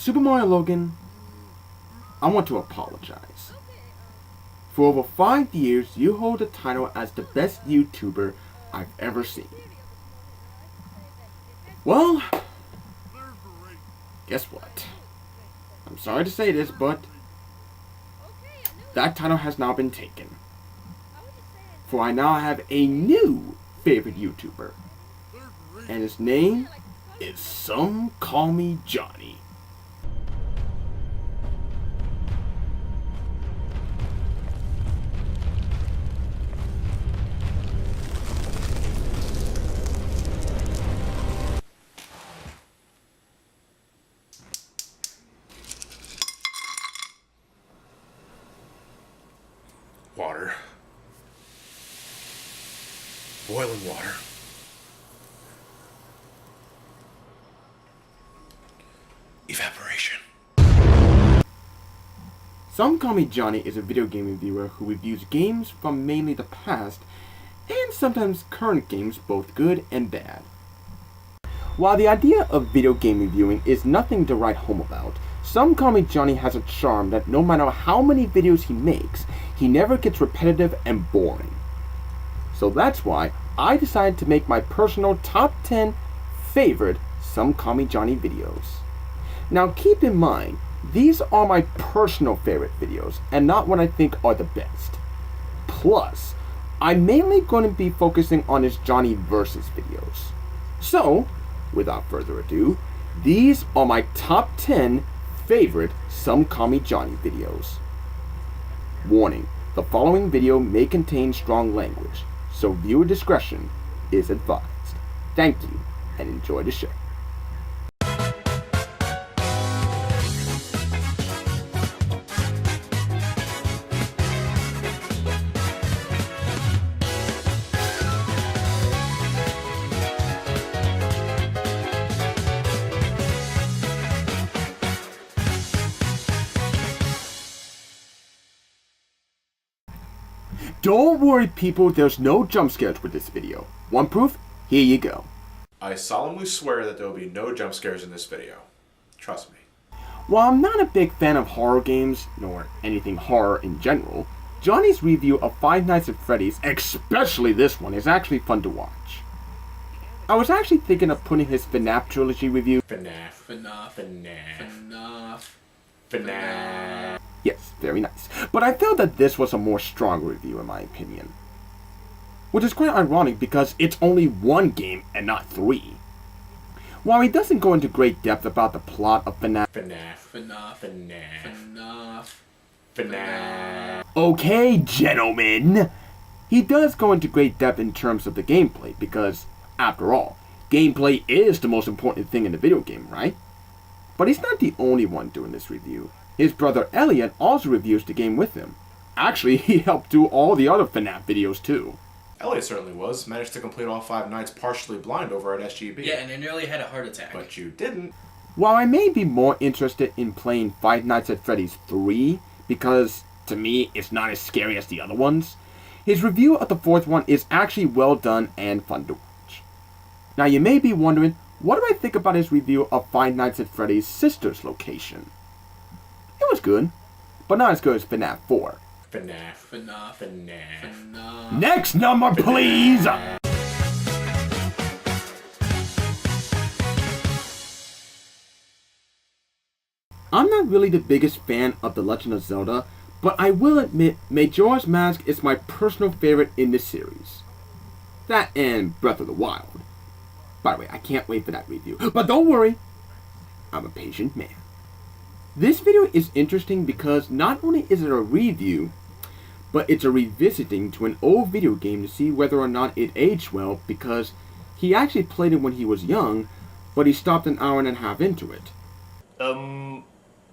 Super Mario Logan, I want to apologize. For over 5 years, you hold the title as the best YouTuber I've ever seen. Well, guess what? I'm sorry to say this, but that title has now been taken. For I now have a new favorite YouTuber. And his name is Somecallmejohnny. Water. Boiling water. Evaporation. Somecallmejohnny is a video game reviewer who reviews games from mainly the past and sometimes current games, both good and bad. While the idea of video game reviewing is nothing to write home about, Somecallmejohnny has a charm that no matter how many videos he makes, he never gets repetitive and boring. So that's why I decided to make my personal top 10 favorite Somecallmejohnny videos. Now keep in mind, these are my personal favorite videos and not what I think are the best. Plus, I'm mainly going to be focusing on his Johnny Versus videos. So, without further ado, these are my top 10 favorite Somecallmejohnny videos. Warning, the following video may contain strong language, so viewer discretion is advised. Thank you, and enjoy the show. Don't worry people, there's no jump scares with this video. Want proof? Here you go. I solemnly swear that there will be no jump scares in this video. Trust me. While I'm not a big fan of horror games, nor anything horror in general, Johnny's review of Five Nights at Freddy's, especially this one, is actually fun to watch. I was actually thinking of putting his FNAF trilogy review. FNAF. Yes, very nice. But I felt that this was a more strong review in my opinion. Which is quite ironic because it's only one game and not 3. While he doesn't go into great depth about the plot of FNAF. Okay, gentlemen! He does go into great depth in terms of the gameplay because, after all, gameplay is the most important thing in a video game, right? But he's not the only one doing this review. His brother Elliot also reviews the game with him. Actually, he helped do all the other FNAF videos too. Elliot certainly was. Managed to complete all 5 nights partially blind over at SGB. Yeah, and I nearly had a heart attack. But you didn't. While I may be more interested in playing Five Nights at Freddy's 3, because to me it's not as scary as the other ones, his review of the 4th one is actually well done and fun to watch. Now you may be wondering, what do I think about his review of Five Nights at Freddy's sister's location? It was good, but not as good as FNAF 4. FNAF. Next number, please! I'm not really the biggest fan of The Legend of Zelda, but I will admit Majora's Mask is my personal favorite in this series. That and Breath of the Wild. By the way, I can't wait for that review. But don't worry, I'm a patient man. This video is interesting because not only is it a review, but it's a revisiting to an old video game to see whether or not it aged well because he actually played it when he was young, but he stopped an hour and a half into it.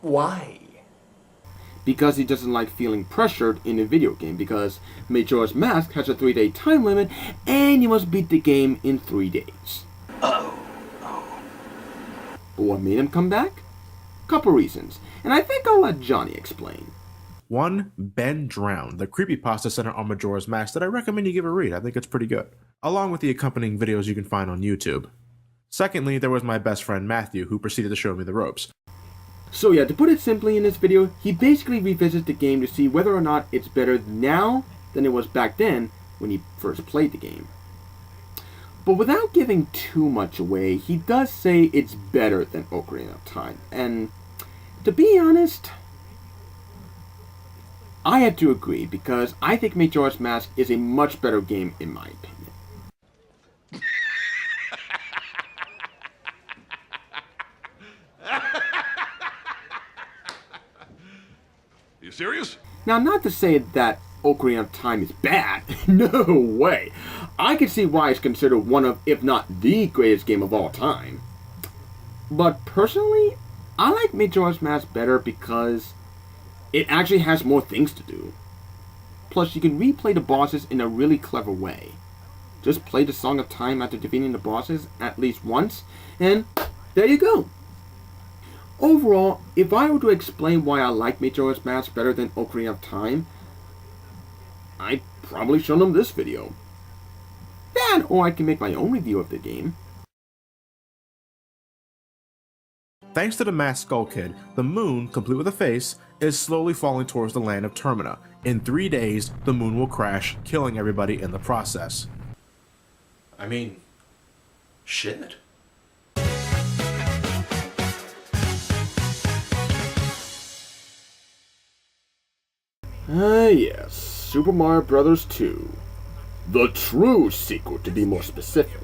Why? Because he doesn't like feeling pressured in a video game because Majora's Mask has a 3-day time limit and you must beat the game in 3 days. Oh. But what made him come back? Couple reasons, and I think I'll let Johnny explain. 1, Ben Drowned, the creepypasta center on Majora's Mask that I recommend you give a read. I think it's pretty good. Along with the accompanying videos you can find on YouTube. Secondly, there was my best friend Matthew who proceeded to show me the ropes. So yeah, to put it simply in this video, he basically revisits the game to see whether or not it's better now than it was back then when he first played the game. But without giving too much away, he does say it's better than Ocarina of Time. And to be honest, I have to agree because I think Majora's Mask is a much better game in my opinion. You serious? Now, not to say that Ocarina of Time is bad. No way. I can see why it's considered one of, if not the greatest game of all time. But personally, I like Majora's Mask better because it actually has more things to do. Plus, you can replay the bosses in a really clever way. Just play the Song of Time after defeating the bosses at least once, and there you go. Overall, if I were to explain why I like Majora's Mask better than Ocarina of Time, I'd probably show them this video. That, or I can make my own review of the game. Thanks to the masked Skull Kid, the moon, complete with a face, is slowly falling towards the land of Termina. In 3 days, the moon will crash, killing everybody in the process. I mean, shit. Yes, Super Mario Bros. 2. The true sequel, to be more specific.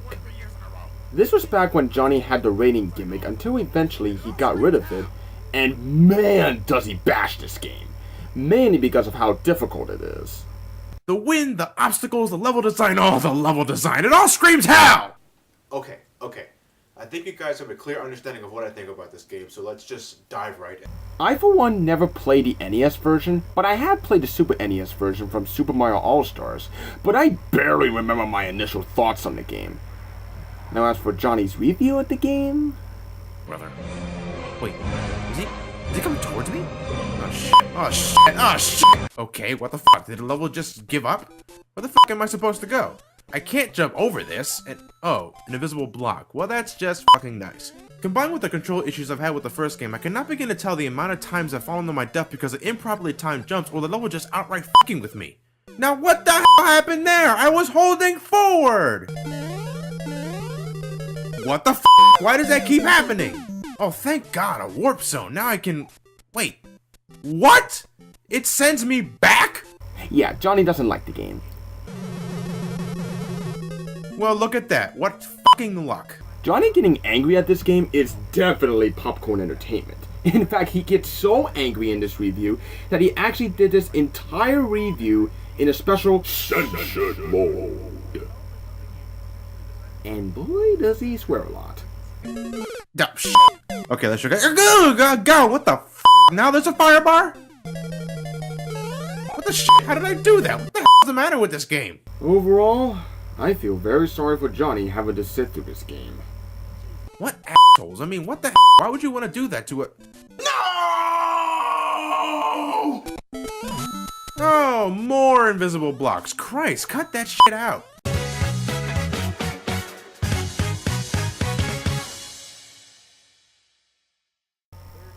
This was back when Johnny had the rating gimmick until eventually he got rid of it, and man does he bash this game. Mainly because of how difficult it is. The wind, the obstacles, the level design, oh, the level design, it all screams hell! Okay. I think you guys have a clear understanding of what I think about this game, so let's just dive right in. I, for one, never played the NES version, but I have played the Super NES version from Super Mario All-Stars, but I barely remember my initial thoughts on the game. Now, as for Johnny's review of the game... Brother. Wait, is he coming towards me? Oh shit. Okay, what the fuck? Did the level just give up? Where the fuck am I supposed to go? I can't jump over this, and oh, an invisible block. Well, that's just fucking nice. Combined with the control issues I've had with the first game, I cannot begin to tell the amount of times I've fallen to my death because of improperly timed jumps or the level just outright fucking with me. Now what the hell happened there? I was holding forward! What the f? Why does that keep happening? Oh, thank God, a warp zone. Now I can... Wait. What? It sends me back? Yeah, Johnny doesn't like the game. Well, look at that. What fucking luck. Johnny getting angry at this game is definitely popcorn entertainment. In fact, he gets so angry in this review that he actually did this entire review in a special censored mode. And boy, does he swear a lot. Okay, let's go. Go. What the f? Now there's a fire bar? What the shit? How did I do that? What the hell is the matter with this game? Overall, I feel very sorry for Johnny having to sit through this game. What assholes? I mean, what the hell? Why would you want to do that to a... No! Oh, more invisible blocks. Christ, cut that shit out.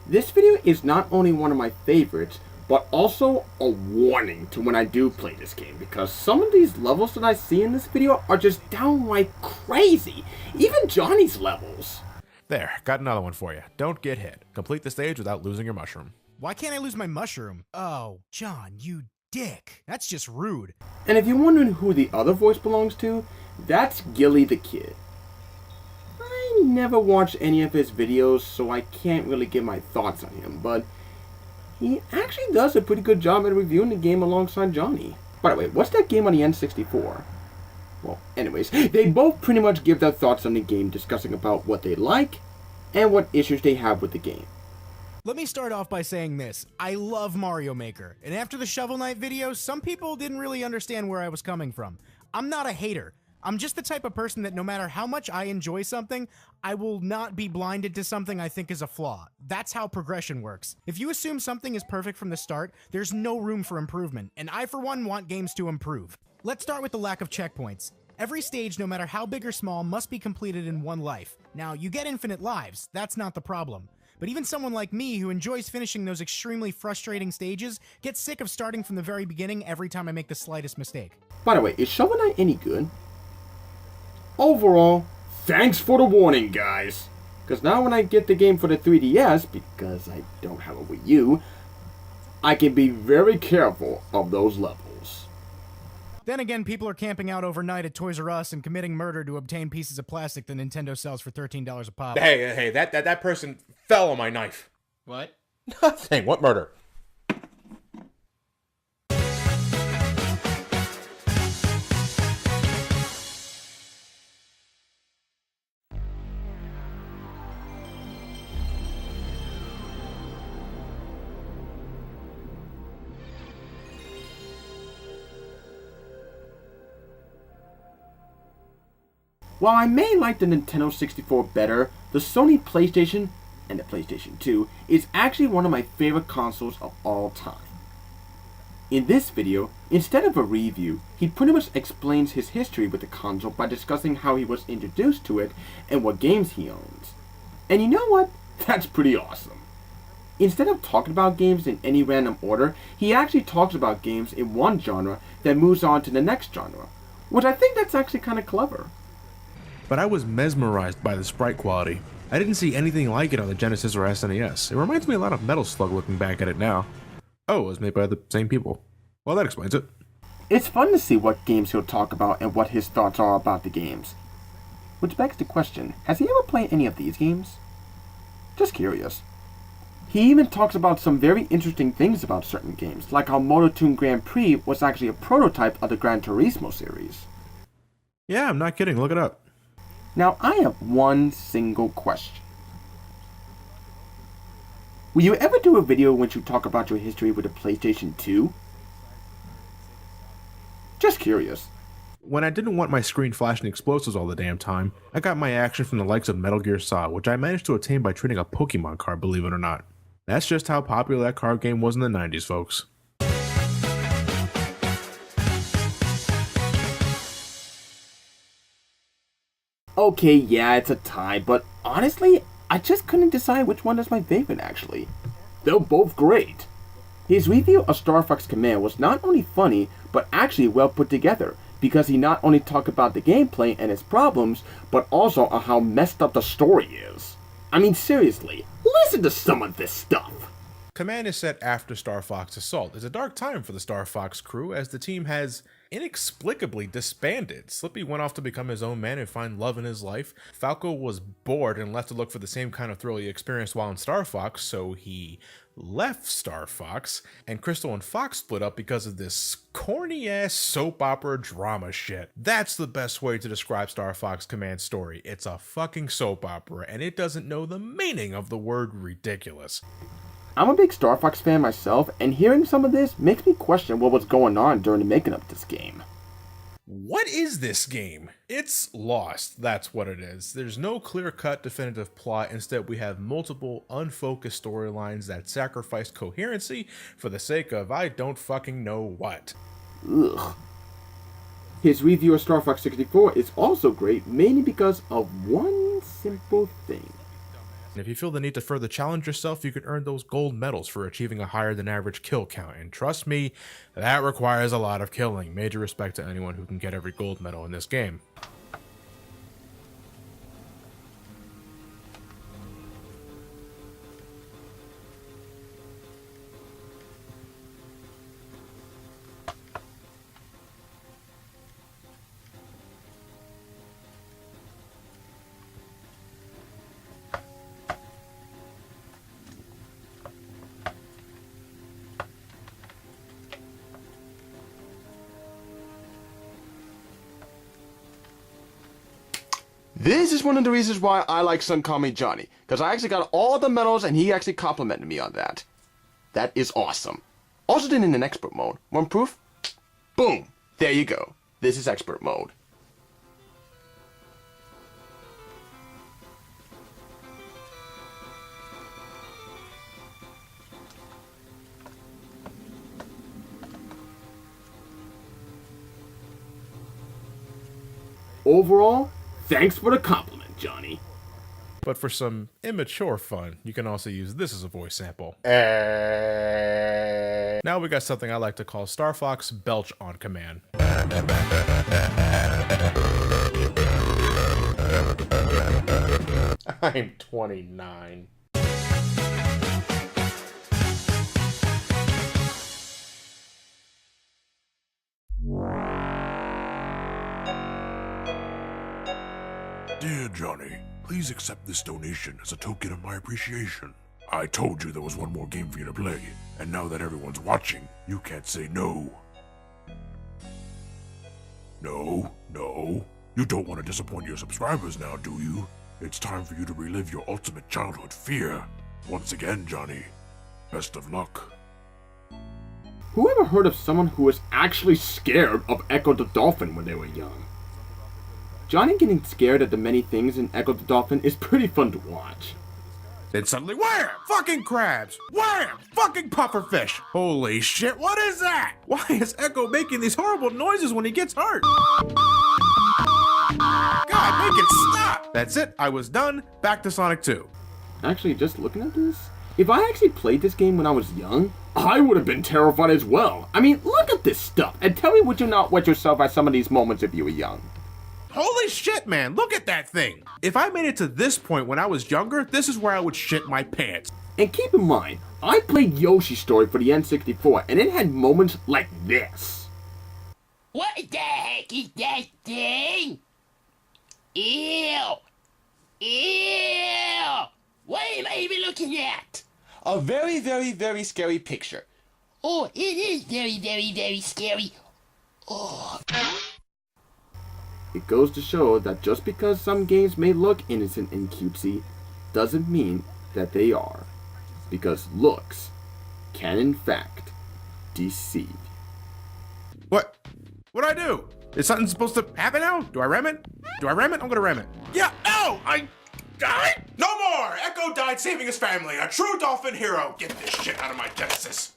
This video is not only one of my favorites, but also a warning to when I do play this game, because some of these levels that I see in this video are just downright crazy. Even Johnny's levels. There, got another one for you. Don't get hit. Complete the stage without losing your mushroom. Why can't I lose my mushroom? Oh, John, you dick. That's just rude. And if you're wondering who the other voice belongs to, that's Gilly the Kid. I never watched any of his videos, so I can't really give my thoughts on him, but he actually does a pretty good job at reviewing the game alongside Johnny. By the way, what's that game on the N64? Well, anyways, they both pretty much give their thoughts on the game, discussing about what they like and what issues they have with the game. Let me start off by saying this. I love Mario Maker, and after the Shovel Knight video, some people didn't really understand where I was coming from. I'm not a hater. I'm just the type of person that no matter how much I enjoy something, I will not be blinded to something I think is a flaw. That's how progression works. If you assume something is perfect from the start, there's no room for improvement, and I for one want games to improve. Let's start with the lack of checkpoints. Every stage, no matter how big or small, must be completed in one life. Now, you get infinite lives, that's not the problem. but even someone like me who enjoys finishing those extremely frustrating stages gets sick of starting from the very beginning every time I make the slightest mistake. By the way, is Shovel Knight any good? Overall, thanks for the warning, guys. Because now when I get the game for the 3DS, because I don't have a Wii U, I can be very careful of those levels. Then again, people are camping out overnight at Toys R Us and committing murder to obtain pieces of plastic that Nintendo sells for $13 a pop. Hey, that person fell on my knife. What? Nothing. What murder? While I may like the Nintendo 64 better, the Sony PlayStation, and the PlayStation 2, is actually one of my favorite consoles of all time. In this video, instead of a review, he pretty much explains his history with the console by discussing how he was introduced to it and what games he owns. And you know what? That's pretty awesome. Instead of talking about games in any random order, he actually talks about games in one genre, then moves on to the next genre, which I think that's actually kind of clever. But I was mesmerized by the sprite quality. I didn't see anything like it on the Genesis or SNES. It reminds me a lot of Metal Slug looking back at it now. Oh, it was made by the same people. Well, that explains it. It's fun to see what games he'll talk about and what his thoughts are about the games. Which begs the question, has he ever played any of these games? Just curious. He even talks about some very interesting things about certain games, like how Moto2 Grand Prix was actually a prototype of the Gran Turismo series. Yeah, I'm not kidding. Look it up. Now, I have one single question. Will you ever do a video in which you talk about your history with the PlayStation 2? Just curious. When I didn't want my screen flashing explosives all the damn time, I got my action from the likes of Metal Gear Solid, which I managed to attain by trading a Pokemon card, believe it or not. That's just how popular that card game was in the 90s, folks. Okay, yeah, it's a tie, but honestly, I just couldn't decide which one is my favorite, actually. They're both great. His review of Star Fox Command was not only funny, but actually well put together, because he not only talked about the gameplay and its problems, but also on how messed up the story is. I mean, seriously, listen to some of this stuff. Command is set after Star Fox Assault. It's a dark time for the Star Fox crew as the team has inexplicably disbanded. Slippy went off to become his own man and find love in his life. Falco was bored and left to look for the same kind of thrill he experienced while in Star Fox, so he left Star Fox, and Crystal and Fox split up because of this corny-ass soap opera drama shit. That's the best way to describe Star Fox Command's story. It's a fucking soap opera, and it doesn't know the meaning of the word ridiculous. I'm a big Star Fox fan myself, and hearing some of this makes me question what was going on during the making of this game. What is this game? It's lost, that's what it is. There's no clear-cut definitive plot. Instead, we have multiple unfocused storylines that sacrifice coherency for the sake of I don't fucking know what. Ugh. His review of Star Fox 64 is also great, mainly because of one simple thing. And if you feel the need to further challenge yourself, you can earn those gold medals for achieving a higher than average kill count. And trust me, that requires a lot of killing. Major respect to anyone who can get every gold medal in this game. This is one of the reasons why I like Somecallmejohnny, because I actually got all the medals and he actually complimented me on that. That is awesome. Also did it in expert mode. Want proof? Boom! There you go. This is expert mode. Overall, thanks for the compliment, Johnny. But for some immature fun, you can also use this as a voice sample. Now we got something I like to call Star Fox Belch on command. I'm 29. Dear Johnny, please accept this donation as a token of my appreciation. I told you there was one more game for you to play, and now that everyone's watching, you can't say no. No. You don't want to disappoint your subscribers now, do you? It's time for you to relive your ultimate childhood fear. Once again, Johnny, best of luck. Who ever heard of someone who was actually scared of Echo the Dolphin when they were young? Johnny getting scared at the many things in Echo the Dolphin is pretty fun to watch. Then suddenly, wham! Fucking crabs! Wham! Fucking pufferfish! Holy shit, what is that? Why is Echo making these horrible noises when he gets hurt? God, make it stop! That's it, I was done. Back to Sonic 2. Actually, just looking at this, if I actually played this game when I was young, I would have been terrified as well. I mean, look at this stuff, and tell me would you not wet yourself at some of these moments if you were young? Holy shit, man, look at that thing! If I made it to this point when I was younger, this is where I would shit my pants. And keep in mind, I played Yoshi's Story for the N64, and it had moments like this. What the heck is that thing? Ew! Ew! What am I even looking at? A very, very, very scary picture. Oh, it is very, very, very scary. Oh. It goes to show that just because some games may look innocent and cutesy, doesn't mean that they are. Because looks can in fact deceive. What? What'd I do? Is something supposed to happen now? Do I ram it? Do I ram it? I'm gonna ram it. Yeah, no! I died? No more! Echo died saving his family. A true dolphin hero. Get this shit out of my Genesis.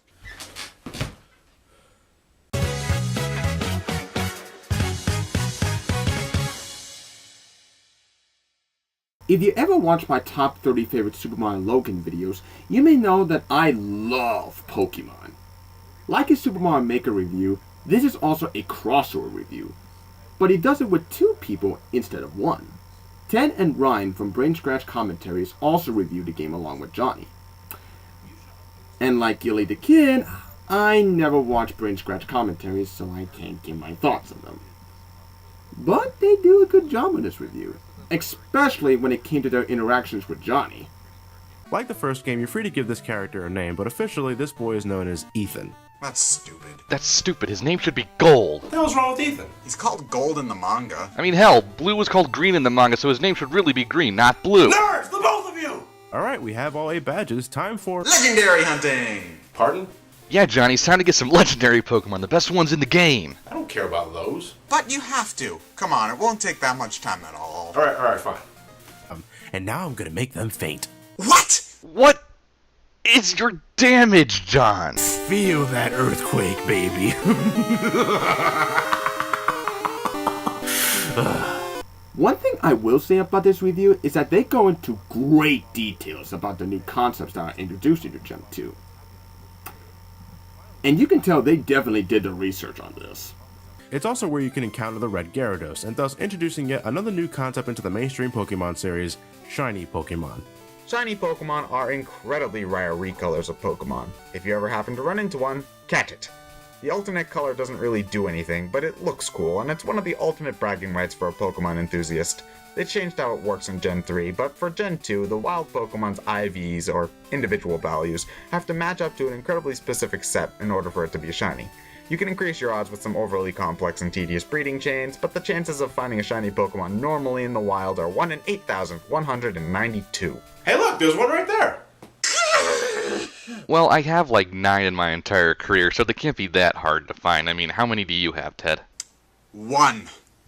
If you ever watch my top 30 favorite Super Mario Logan videos, you may know that I love Pokemon. Like his Super Mario Maker review, this is also a crossover review, but he does it with 2 people instead of 1. Ted and Ryan from Brain Scratch Commentaries also reviewed the game along with Johnny. And like Gilly the Kid, I never watch Brain Scratch Commentaries, so I can't give my thoughts on them. But they do a good job in this review, especially when it came to their interactions with Johnny. Like the first game, you're free to give this character a name, but officially this boy is known as Ethan. That's stupid. That's stupid. His name should be Gold. What the hell's wrong with Ethan? He's called Gold in the manga. I mean, hell, Blue was called Green in the manga, so his name should really be Green, not Blue. Nerds, the both of you! Alright, we have all 8 badges. Time for... Legendary hunting! Pardon? Yeah, Johnny, it's time to get some legendary Pokemon, the best ones in the game. I don't care about those. But you have to. Come on, it won't take that much time at all. Alright, fine. And now I'm gonna make them faint. What? What is your damage, John? Feel that earthquake, baby. One thing I will say about this review is that they go into great details about the new concepts that are introduced into Gen 2. And you can tell they definitely did the research on this. It's also where you can encounter the Red Gyarados, and thus introducing yet another new concept into the mainstream Pokemon series, Shiny Pokemon. Shiny Pokemon are incredibly rare recolors of Pokemon. If you ever happen to run into one, catch it. The alternate color doesn't really do anything, but it looks cool, and it's one of the ultimate bragging rights for a Pokemon enthusiast. They changed how it works in Gen 3, but for Gen 2, the wild Pokemon's IVs, or individual values, have to match up to an incredibly specific set in order for it to be a shiny. You can increase your odds with some overly complex and tedious breeding chains, but the chances of finding a shiny Pokemon normally in the wild are 1 in 8,192. Hey look, there's one right there! Well, I have like 9 in my entire career, so they can't be that hard to find. I mean, how many do you have, Ted? 1.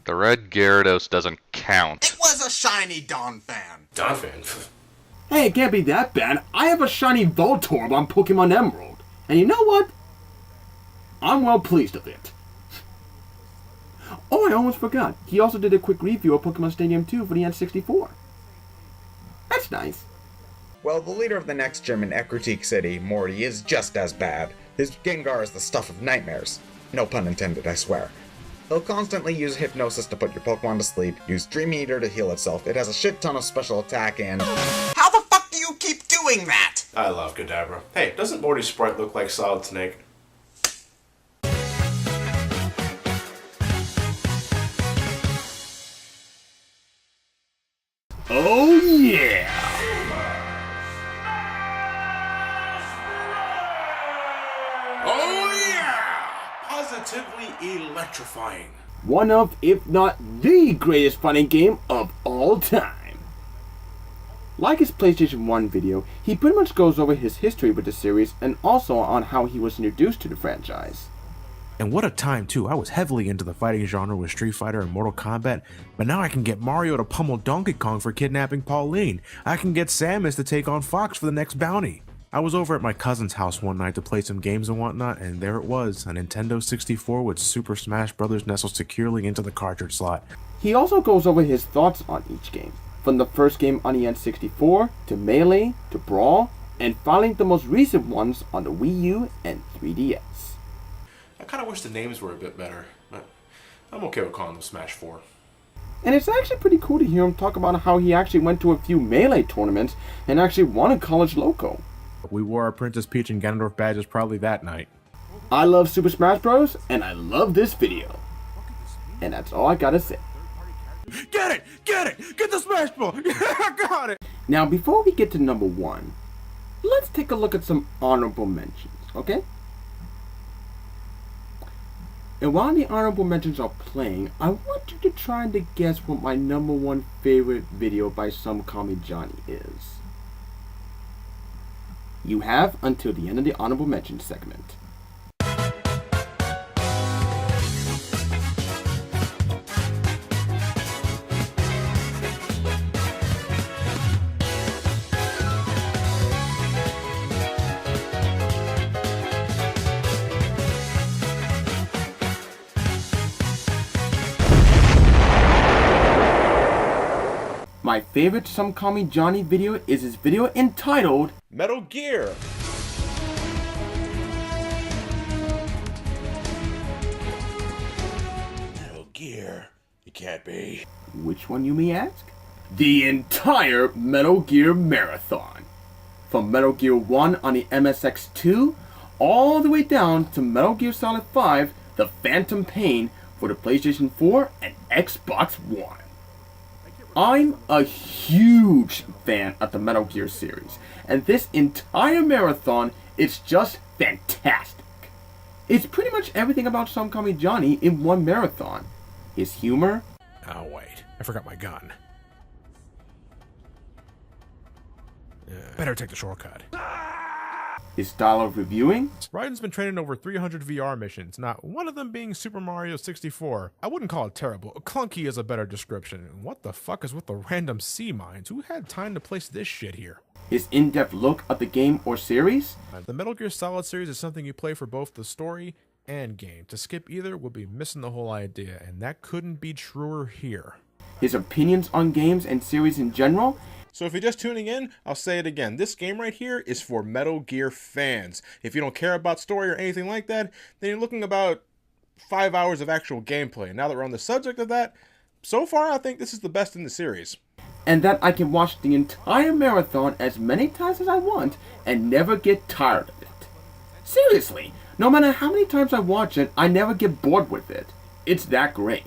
The Red Gyarados doesn't count. It was a shiny Donphan. Donphan? Hey, it can't be that bad. I have a shiny Voltorb on Pokemon Emerald. And you know what? I'm well pleased with it. Oh, I almost forgot. He also did a quick review of Pokemon Stadium 2 for the N64. That's That's nice. Well, the leader of the next gym in Ekritique City, Morty, is just as bad. His Gengar is the stuff of nightmares. No pun intended, I swear. He'll constantly use hypnosis to put your Pokemon to sleep, use Dream Eater to heal itself, it has a shit ton of special attack, and... How the fuck do you keep doing that? I love Kadabra. Hey, doesn't Morty's sprite look like Solid Snake? Oh yeah! Oh yeah! Positively electrifying. One of, if not the greatest fighting game of all time. Like his PlayStation 1 video, he pretty much goes over his history with the series and also on how he was introduced to the franchise. And what a time too. I was heavily into the fighting genre with Street Fighter and Mortal Kombat, but now I can get Mario to pummel Donkey Kong for kidnapping Pauline. I can get Samus to take on Fox for the next bounty. I was over at my cousin's house one night to play some games and whatnot, and there it was, a Nintendo 64 with Super Smash Bros. Nestled securely into the cartridge slot. He also goes over his thoughts on each game, from the first game on the N64, to Melee, to Brawl, and finally the most recent ones on the Wii U and 3DS. I kind of wish the names were a bit better, but I'm okay with calling them Smash 4. And it's actually pretty cool to hear him talk about how he actually went to a few Melee tournaments and actually won a college loco. We wore our Princess Peach and Ganondorf badges probably that night. I love Super Smash Bros. And I love this video. And that's all I gotta say. Get it! Get it! Get the Smash Ball! Yeah, I got it! Now before we get to number 1, let's take a look at some honorable mentions, okay? And while the honorable mentions are playing, I want you to try to guess what my number 1 favorite video by Somecallmejohnny is. You have until the end of the honorable mentions segment. My favorite Somecallmejohnny video is his video entitled Metal Gear! Metal Gear. It can't be. Which one, you may ask? The entire Metal Gear Marathon. From Metal Gear 1 on the MSX2, all the way down to Metal Gear Solid 5, The Phantom Pain for the PlayStation 4 and Xbox One. I'm a huge fan of the Metal Gear series, and this entire marathon is just fantastic. It's pretty much everything about Somecallmejohnny in one marathon. His humor. Oh wait, I forgot my gun. Better take the shortcut. His style of reviewing. Raiden's been training over 300 VR missions, not one of them being Super Mario 64. I wouldn't call it terrible. Clunky is a better description. And what the fuck is with the random sea mines? Who had time to place this shit here? His in-depth look at the game or series. The Metal Gear Solid series is something you play for both the story and game. To skip either would be missing the whole idea, and that couldn't be truer here. His opinions on games and series in general. So if you're just tuning in, I'll say it again. This game right here is for Metal Gear fans. If you don't care about story or anything like that, then you're looking about 5 hours of actual gameplay. Now that we're on the subject of that, so far I think this is the best in the series. And that I can watch the entire marathon as many times as I want and never get tired of it. Seriously, no matter how many times I watch it, I never get bored with it. It's that great.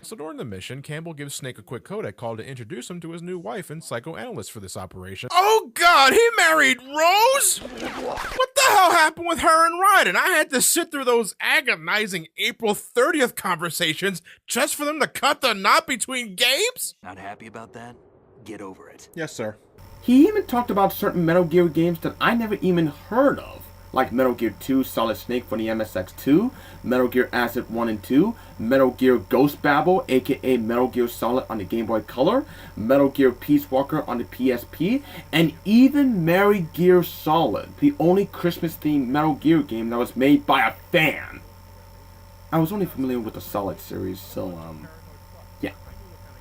So during the mission, Campbell gives Snake a quick codec call to introduce him to his new wife and psychoanalyst for this operation. Oh god, he married Rose? What the hell happened with her and Raiden? I had to sit through those agonizing April 30th conversations just for them to cut the knot between games? Not happy about that? Get over it. Yes, sir. He even talked about certain Metal Gear games that I never even heard of. Like Metal Gear 2 Solid Snake for the MSX2, Metal Gear Acid 1 and 2, Metal Gear Ghost Babel, aka Metal Gear Solid on the Game Boy Color, Metal Gear Peace Walker on the PSP, and even Merry Gear Solid, the only Christmas-themed Metal Gear game that was made by a fan. I was only familiar with the Solid series, so yeah.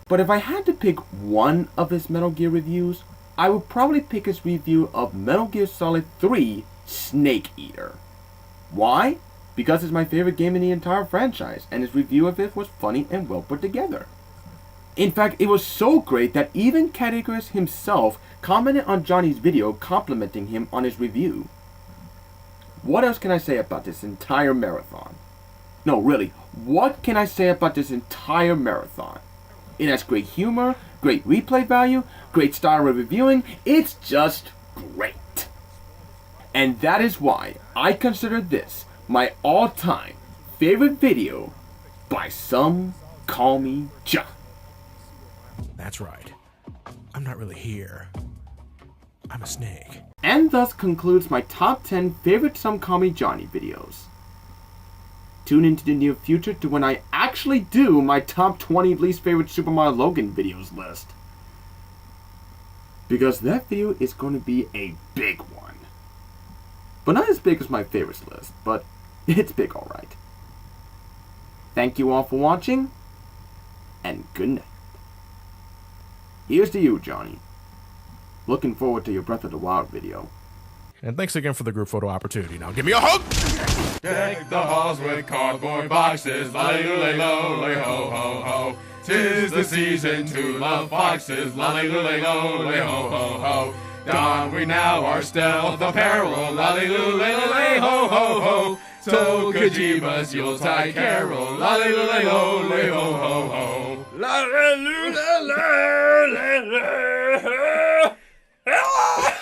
But if I had to pick one of his Metal Gear reviews, I would probably pick his review of Metal Gear Solid 3 Snake Eater. Why? Because it's my favorite game in the entire franchise, and his review of it was funny and well put together. In fact, it was so great that even Codec himself commented on Johnny's video complimenting him on his review. What else can I say about this entire marathon? No, really, what can I say about this entire marathon? It has great humor, great replay value, great style of reviewing. It's just great. And that is why I consider this my all-time favorite video by Somecallmejohnny. That's right. I'm not really here. I'm a snake. And thus concludes my top 10 favorite Somecallmejohnny videos. Tune into the near future to when I actually do my top 20 least favorite Super Mario Logan videos list. Because that video is going to be a big one. But not as big as my favorites list, but it's big alright. Thank you all for watching, and good night. Here's to you, Johnny. Looking forward to your Breath of the Wild video. And thanks again for the group photo opportunity. Now give me a hug! Deck the halls with cardboard boxes, lolly-lolly, ho-ho-ho. 'Tis the season to love foxes, lolly-lolly, ho-ho-ho. Don we now our stealth apparel, lolly-lolly, ho-ho-ho. So Kojima's Yuletide carol, lolly-lolly, ho-ho-ho. La-la-la-la-la-la-la.